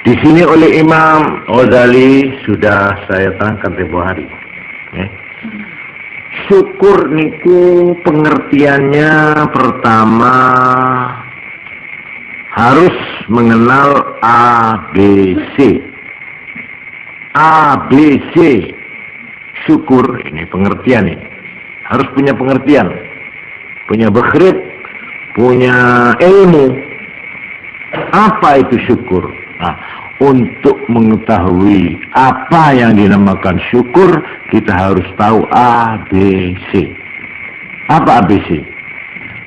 Di sini oleh Imam Ghazali sudah saya terangkan tempoh hari. Syukur niku pengertiannya pertama harus mengenal ABC. ABC syukur ini pengertian ini harus punya pengertian, punya bekhrib, punya ilmu. Apa itu syukur? Nah, untuk mengetahui apa yang dinamakan syukur, kita harus tahu ABC. Apa ABC?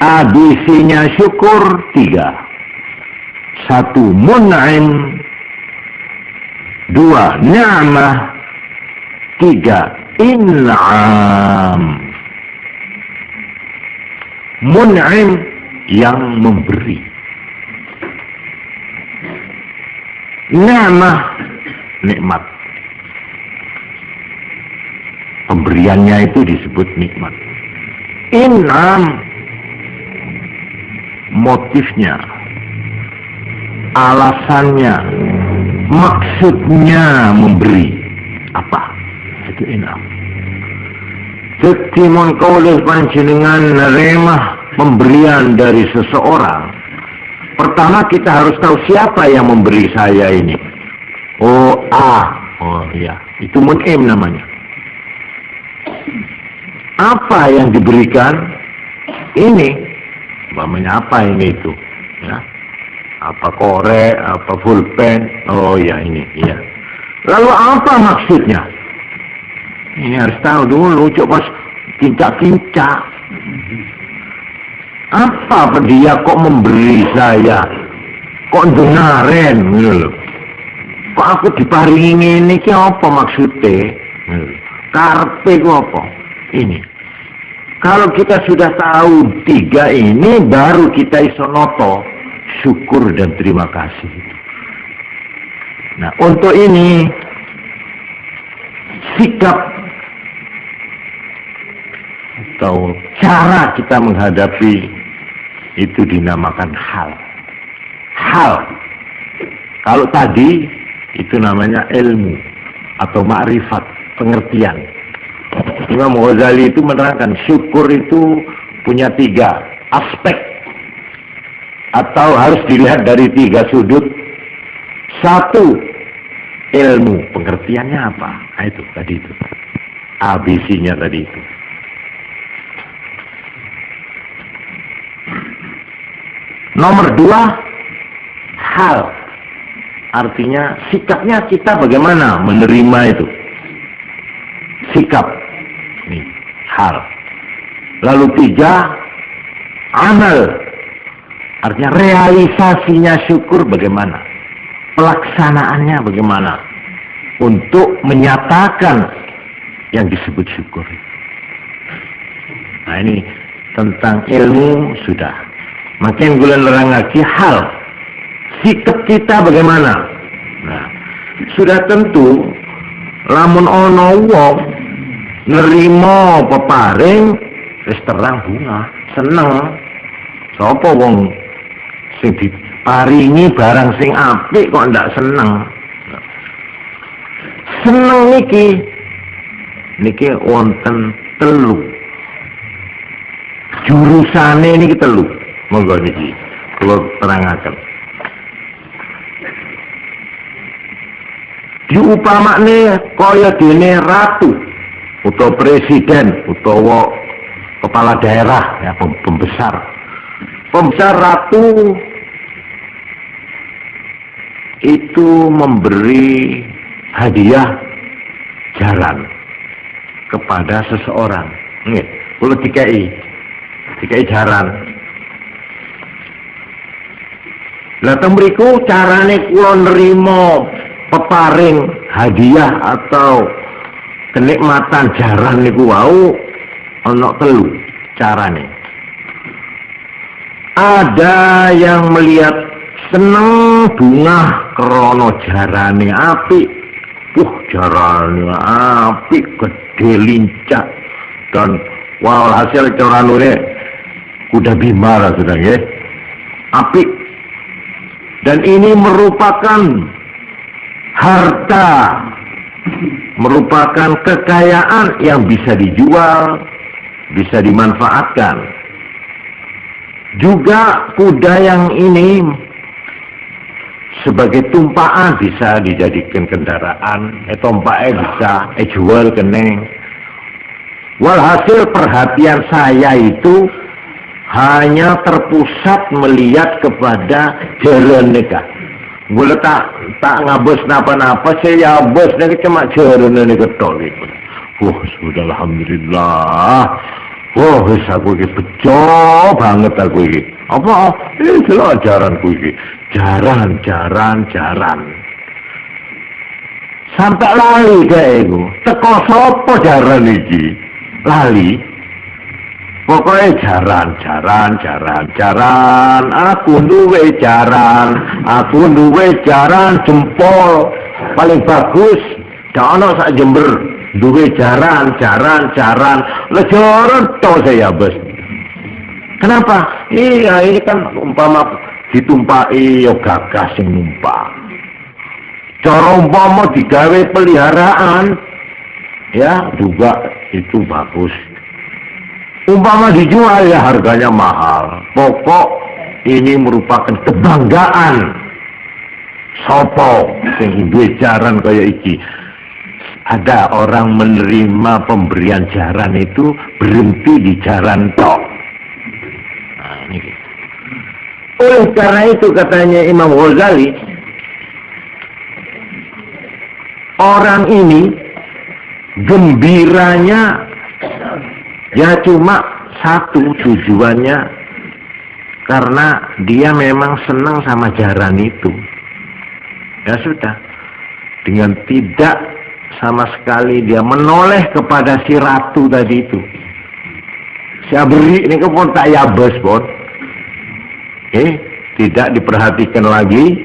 ABC-nya syukur 3. 1 mun'im, 2 ni'mah, 3 in'am. Mun'im yang memberi, ni'mah nikmat, pemberiannya itu disebut nikmat. In'am motifnya, alasannya, maksudnya memberi apa, itu in'am. Jadi mon kaulah panjenengan nerima pemberian dari seseorang, pertama kita harus tahu siapa yang memberi saya ini. Oh ya, itu mun'im namanya. Apa yang diberikan ini, namanya apa ini itu, ya? Apa korek, apa pulpen, oh ya ini, ya. Lalu apa maksudnya? Ini harus tahu dulu, coba kincak-kincak. Apa dia kok memberi saya? Kok dengarin, gitu. Kok aku diparingi ini, ki apa maksudnya? Karpe kok apa? Ini. Kalau kita sudah tahu 3 ini, baru kita iso noto syukur dan terima kasih. Nah, untuk ini sikap atau cara kita menghadapi itu dinamakan hal. Kalau tadi itu namanya ilmu atau ma'rifat, pengertian. Imam Ghazali itu menerangkan syukur itu punya 3 aspek atau harus dilihat dari 3 sudut. 1 ilmu, pengertiannya apa? Nah, itu tadi itu ABC-nya tadi itu. Nomor 2 hal, artinya sikapnya kita bagaimana menerima itu, sikap nih, hal. Lalu 3 amal, artinya realisasinya syukur bagaimana, pelaksanaannya bagaimana untuk menyatakan yang disebut syukur. Nah, ini tentang ilmu sudah. Makin bulan lerang lagi hal, sikap kita bagaimana. Nah, sudah tentu lamun ono wong nerimo peparing wis terang bunga, seneng. Sapa wong sing diparingi barang sing apik kok ndak seneng. Seneng niki wonten 3 jurusane niki 3. Monggo niki kula terangaken. Diupamakne kaya dene ratu utawa presiden utawa kepala daerah, ya, pembesar ratu itu memberi hadiah jaran kepada seseorang. Nggih, kula dikai jaran. Lah teng mriku carane kula nerima peparing hadiah atau kenikmatan jaran niku wau ana 3 carane. Ada yang melihat seneng bunga krana jarane apik. Jarane apik, gede, lincah, dan walhasil cara nure kuda bima lah sudah nggih. Apik. Dan ini merupakan harta merupakan kekayaan yang bisa dijual, bisa dimanfaatkan. Juga kuda yang ini sebagai tumpaan bisa dijadikan kendaraan, tompaknya bisa jual keneng. Walhasil perhatian saya itu hanya terpusat melihat kepada jalan nikah. Boleh tak ngabus napa-napa, saya bos nih cuma jalan nikah tolik. Sudah alhamdulillah. Aku ini bejo banget aku ini. Apa? Jelas jaranku ini. Jaran. Sampai lali kayak itu. Teko sopo jaran ini. Lali. Pokoknya jaran. Aku duwe jaran jempol. Paling bagus. Jangan sak Jember. Duwe jaran. Lejoran tau saya bos. Kenapa? Iya ini kan umpama ditumpai yo gagas sing numpak. Cara umpama digawe peliharaan ya juga itu bagus. Umpama dijual ya harganya mahal. Pokok ini merupakan kebanggaan sopo sing duwe jaran kaya iki. Ada orang menerima pemberian jaran itu berhenti di jaran tok. Nah, ini. Oleh karena itu katanya Imam Ghazali, orang ini gembiranya ya cuma satu tujuannya, karena dia memang senang sama jaran itu. Ya sudah, dengan tidak sama sekali dia menoleh kepada si ratu tadi itu. Saya beri ini kepon tak ya bos bon. Tidak diperhatikan lagi.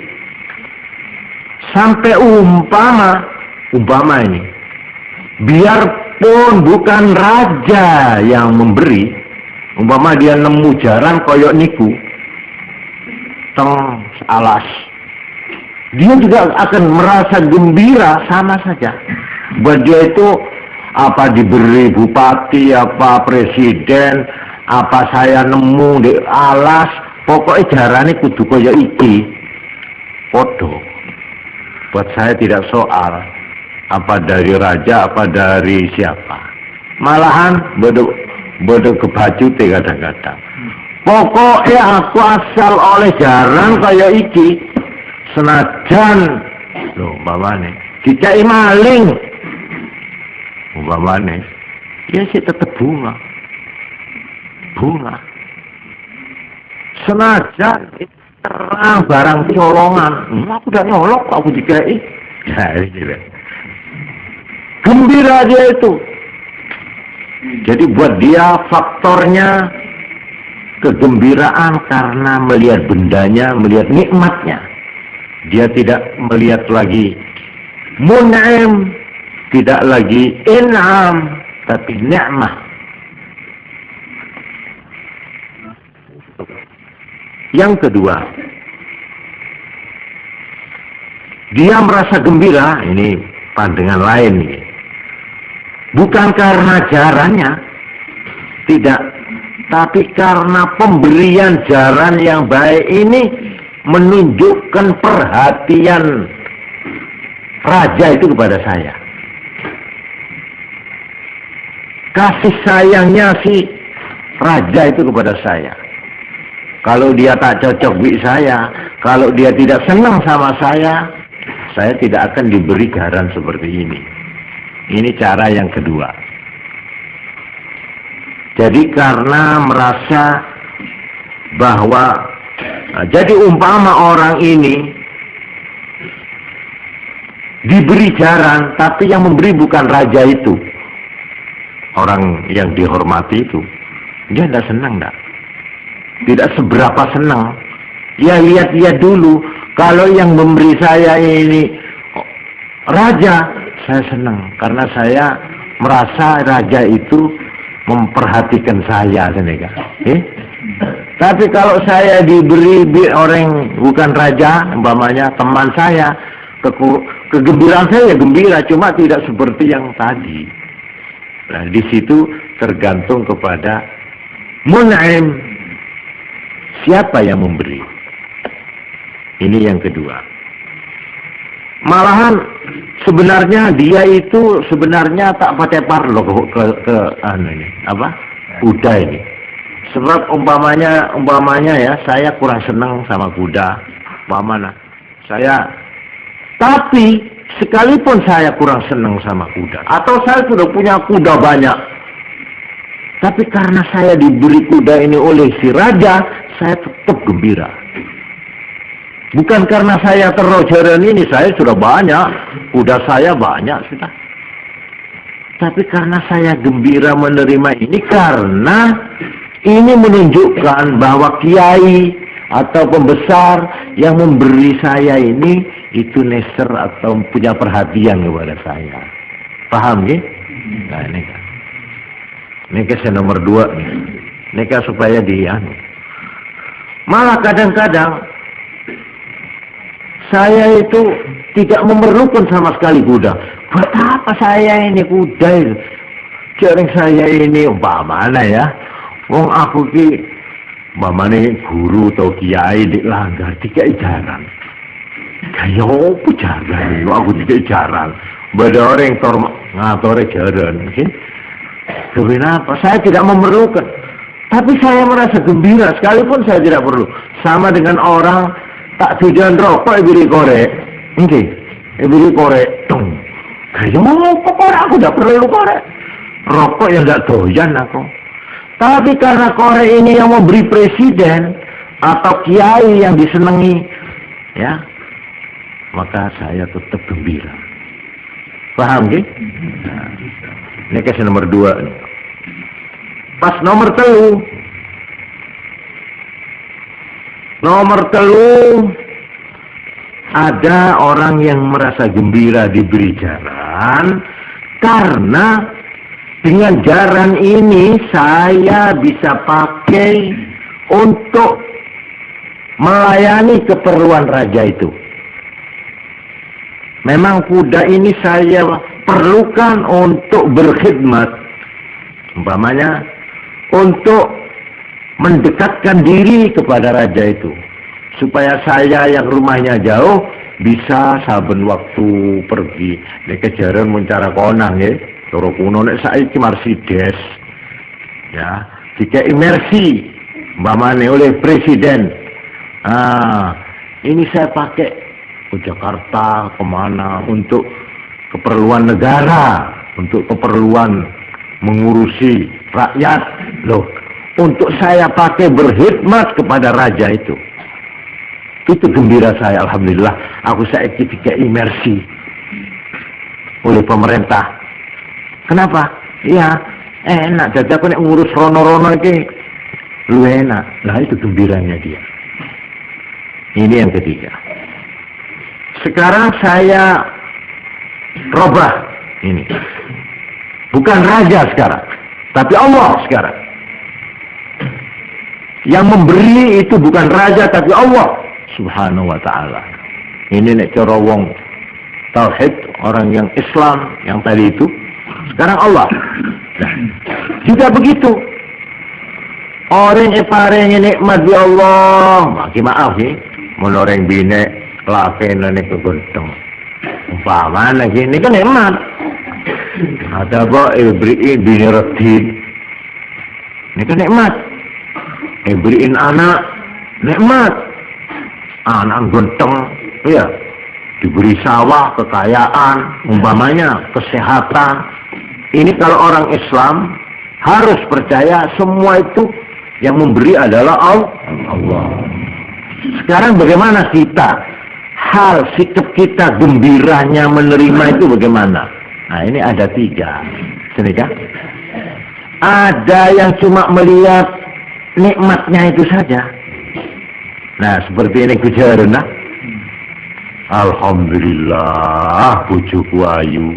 Sampai umpama ini, biarpun bukan raja yang memberi, umpama dia nemu jaran koyok niku, teng alas, dia juga akan merasa gembira sama saja. Buat dia itu apa diberi bupati, apa presiden, apa saya nemu di alas, pokoknya jarane kudu kaya iki. Podo. Buat saya tidak soal apa dari raja, apa dari siapa. Malahan bodoh kebajute kadang-kadang. Pokoknya aku asal oleh jaran kaya iki. Senajan loh umpamane dikai maling umpamane ya sih tetap bunga senajan terang barang colongan aku udah nyolok aku dikai gembira dia itu. Jadi buat dia faktornya kegembiraan karena melihat bendanya, melihat nikmatnya. Dia tidak melihat lagi mun'im, tidak lagi in'am, tapi ni'mah. Yang kedua, dia merasa gembira, ini pandangan lain nih. Bukan karena jarannya, tidak, tapi karena pemberian jaran yang baik ini menunjukkan perhatian raja itu kepada saya. Kasih sayangnya si raja itu kepada saya. Kalau dia tak cocok dengan saya, kalau dia tidak senang sama saya tidak akan diberi jaran seperti ini. Ini cara yang kedua. Jadi karena merasa bahwa jadi umpama orang ini diberi jaran, tapi yang memberi bukan raja itu, orang yang dihormati itu, dia tidak senang, tidak seberapa senang. Ya lihat-lihat dulu, kalau yang memberi saya ini raja, saya senang karena saya merasa raja itu memperhatikan saya, Tapi kalau saya diberi orang bukan raja, umpamanya teman saya kegembiraan saya ya gembira, cuma tidak seperti yang tadi. Nah, di situ tergantung kepada mun'im, siapa yang memberi. Ini yang kedua. Malahan sebenarnya dia itu sebenarnya tak pakai parlo ke ini apa? Kuda ini. Sebab umpamanya ya, saya kurang senang sama kuda, umpamanya tapi sekalipun saya kurang senang sama kuda, atau saya sudah punya kuda banyak, tapi karena saya diberi kuda ini oleh si raja, saya tetap gembira. Bukan karena saya terrojaran ini, saya sudah banyak, kuda saya banyak sudah. Tapi karena saya gembira menerima ini, karena ini menunjukkan bahwa kiai atau pembesar yang memberi saya ini itu neser atau punya perhatian kepada saya. Paham ya? Nah ini kisah nomor 2 nih. Ini supaya malah kadang-kadang saya itu tidak memerlukan sama sekali kuda. Buat apa saya ini kuda itu? Jaring saya ini umpamanya ya, wong aku ki umpamanya guru atau kiai di langgar tiga jaran. Kayak apa jaran? Aku tiga jaran. Bada orang ngatur jaran, okay? Kenapa? Saya tidak memerlukan. Tapi saya merasa gembira sekalipun saya tidak perlu. Sama dengan orang tak tujuan rokok beri korek. Oke, beri korek. Kayak apa korek? Aku tidak perlu korek. Rokok yang tidak doyan aku. Tapi karena korek ini yang memberi presiden atau kiai yang disenangi, ya, maka saya tetap gembira. Paham gak? Nah, ini kisah nomor 2. Pas nomor 3. Nomor 3, ada orang yang merasa gembira diberi jaran karena dengan jaran ini saya bisa pakai untuk melayani keperluan raja itu. Memang kuda ini saya perlukan untuk berkhidmat, umpamanya untuk mendekatkan diri kepada raja itu, supaya saya yang rumahnya jauh bisa saben waktu pergi. Nek kejaran mencara konang ya, cara kuno nek saiki Mercedes, ya, jika imersi, umpamanya oleh presiden. Ini saya pakai ke Jakarta, kemana, untuk keperluan negara, untuk keperluan mengurusi rakyat, loh, untuk saya pakai berkhidmat kepada raja itu gembira saya. Alhamdulillah, aku saya ketika imersi oleh pemerintah. Kenapa? Iya, enak, jadi aku nek ngurus rono-rono ini lu enak. Nah, itu gembiranya dia. Ini yang ketiga. Sekarang saya robah ini. Bukan raja sekarang, tapi Allah sekarang. Yang memberi itu bukan raja, tapi Allah Subhanahu wa ta'ala. Ini nek cara wong tauhid, orang yang Islam yang tadi itu, sekarang Allah. Nah, juga begitu. Orang yang paling nikmat di Allah, maki maaf ya, mun orang bine lakukan ini kegenteng. Umpama lagi ini kan nikmat. Ada apa beriin bini redin. Ini kan nikmat. Beriin anak nikmat. Anak genteng, ya. Diberi sawah, kekayaan, umpamanya kesehatan. Ini kalau orang Islam harus percaya semua itu yang memberi adalah Allah. Sekarang bagaimana kita? Hal sikap kita gembiranya menerima itu bagaimana? Nah, ini ada 3. Sini kan? Ada yang cuma melihat nikmatnya itu saja. Nah, seperti ini kejaran. Alhamdulillah bojoku ayu.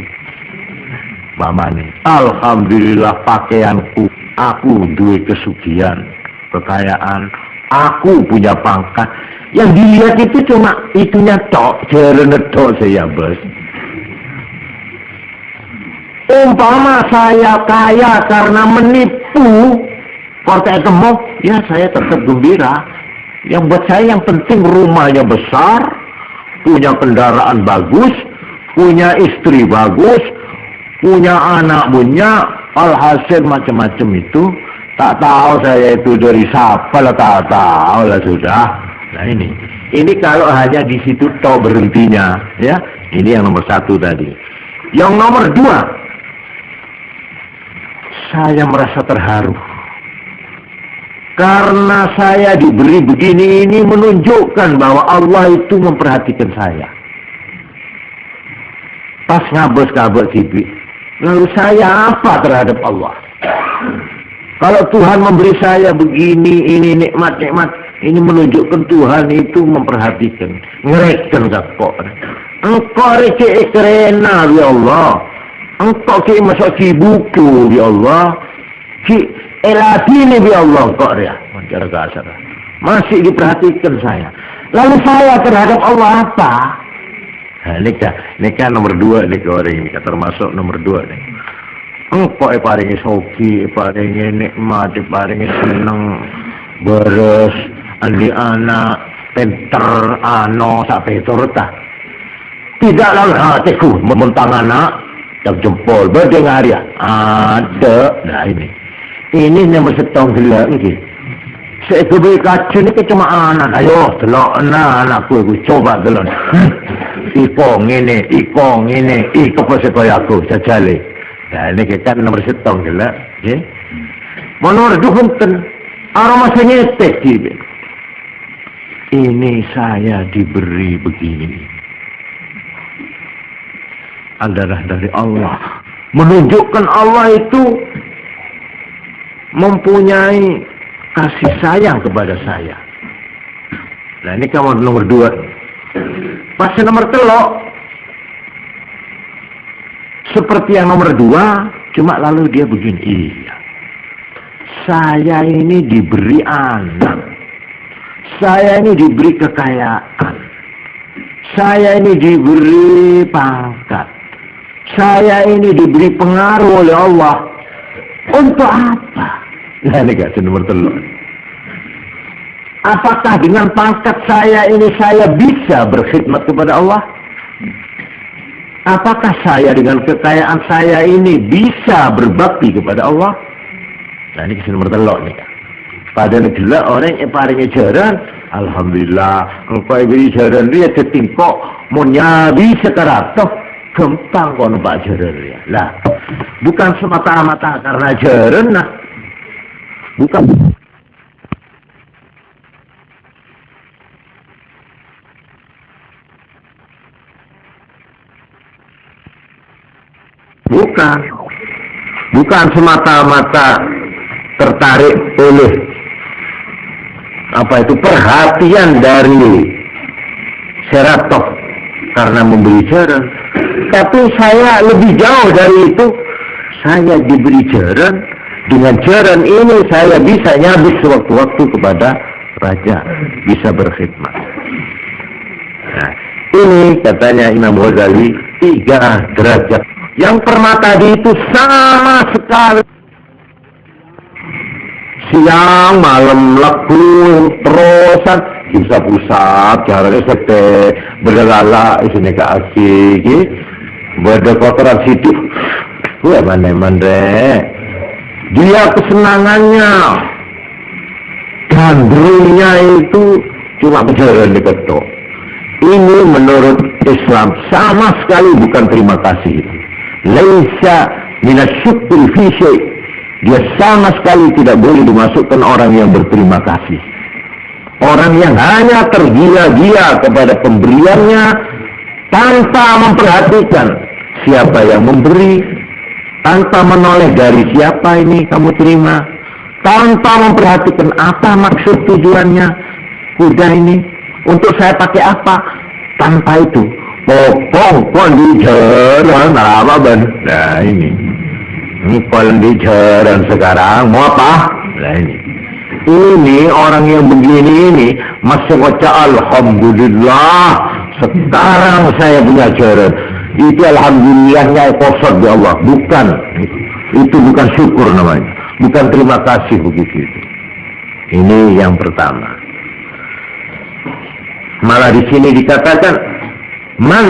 Mamane. Alhamdulillah pakaianku. Aku duwe kesugihan, kekayaan. Aku punya pangkat. Yang dilihat itu cuma itunya tok, jalan tok saya bos. Umpama saya kaya karena menipu partai gemuk, ya saya tetap gembira. Yang buat saya yang penting rumahnya besar, punya kendaraan bagus, punya istri bagus, punya anak punya, alhasil macam-macam itu. Tak tahu saya itu dari siapa lah, tak tahu lah sudah. Nah ini kalau hanya di situ toh berhentinya, ya. Ini yang nomor 1 tadi. Yang nomor 2, saya merasa terharu karena saya diberi begini. Ini menunjukkan bahwa Allah itu memperhatikan saya. Pas ngabes-ngabes TV, lalu saya apa terhadap Allah? Kalau Tuhan memberi saya begini, ini nikmat-nikmat, ini menunjukkan Tuhan itu memperhatikan. Ngereken kok. Engkau receh kerena ya Allah. Engkau ki masuk ki buku ya Allah. Ki elatini ya Allah kok ya. Cara kasar. Masih diperhatikan saya. Lalu saya terhadap Allah apa? Nah, ini kan nomor 2 nih orang ini, termasuk nomor 2 nih. Engkau paringi soki, paringi nikmat, paringi seneng, beres, andi anak, pinter, ano, sampai turta. Tidak lalu hatiku mementang anak, yang jempol, berdengar ya. Ada, nah ini nomor 1 gila ini. Saya kebeli kacau ini cuma anak, ayo, telok anakku, aku coba telok. Ikong ini, ikut pasal aku, cacale. Nah ini kan nomor 1 gila, ya. Menurut dukungan, aroma senyetek, gitu. Ini saya diberi begini. Adalah dari Allah. Menunjukkan Allah itu mempunyai kasih sayang kepada saya. Nah ini kamu nomor 2. Pas nomor 3. Seperti yang nomor 2, cuma lalu dia begini. Iya. Saya ini diberi anak. Saya ini diberi kekayaan. Saya ini diberi pangkat. Saya ini diberi pengaruh oleh Allah. Untuk apa? Nah ini kasih nomor 3. Apakah dengan pangkat saya ini saya bisa berkhidmat kepada Allah? Apakah saya dengan kekayaan saya ini bisa berbakti kepada Allah? Nah ini kasih nomor 3 nih. Pada negara orang yang paling jaran, alhamdulillah, engkau beri jaran dia ketingkok menyabi sekarang toh gampang kau nampak jaran dia. Lah, bukan semata-mata karena jaran, nah, bukan. Bukan semata-mata tertarik oleh perhatian dari Seratov karena memberi jaran, tapi saya lebih jauh dari itu. Saya diberi jaran, dengan jaran ini saya bisa nyabit sewaktu-waktu kepada raja, bisa berkhidmat. Nah, ini katanya Imam Ghazali 3 derajat. Yang pertama tadi itu sama sekali siang malam lagu terusan bisa pusat caranya sete berlala isine ke asik berdekotoran situ gue mana dia kesenangannya gandrungnya itu cuma berjalan di ketok. Ini menurut Islam sama sekali bukan terima kasih. Laisa minasyukri fi syai'. Dia sama sekali tidak boleh dimasukkan orang yang berterima kasih. Orang yang hanya tergila-gila kepada pemberiannya tanpa memperhatikan siapa yang memberi, tanpa menoleh dari siapa ini kamu terima, tanpa memperhatikan apa maksud tujuannya kuda ini untuk saya pakai apa, tanpa itu pokok di jalan apa ben. Nah ini di jalan sekarang mau apa? Nah ini orang yang begini ini masih baca alhamdulillah sekarang saya punya jalan. itu alhamdulillahnya kosong ya Allah. Bukan, itu bukan syukur namanya, bukan terima kasih begitu. Ini yang pertama. Malah di sini dikatakan man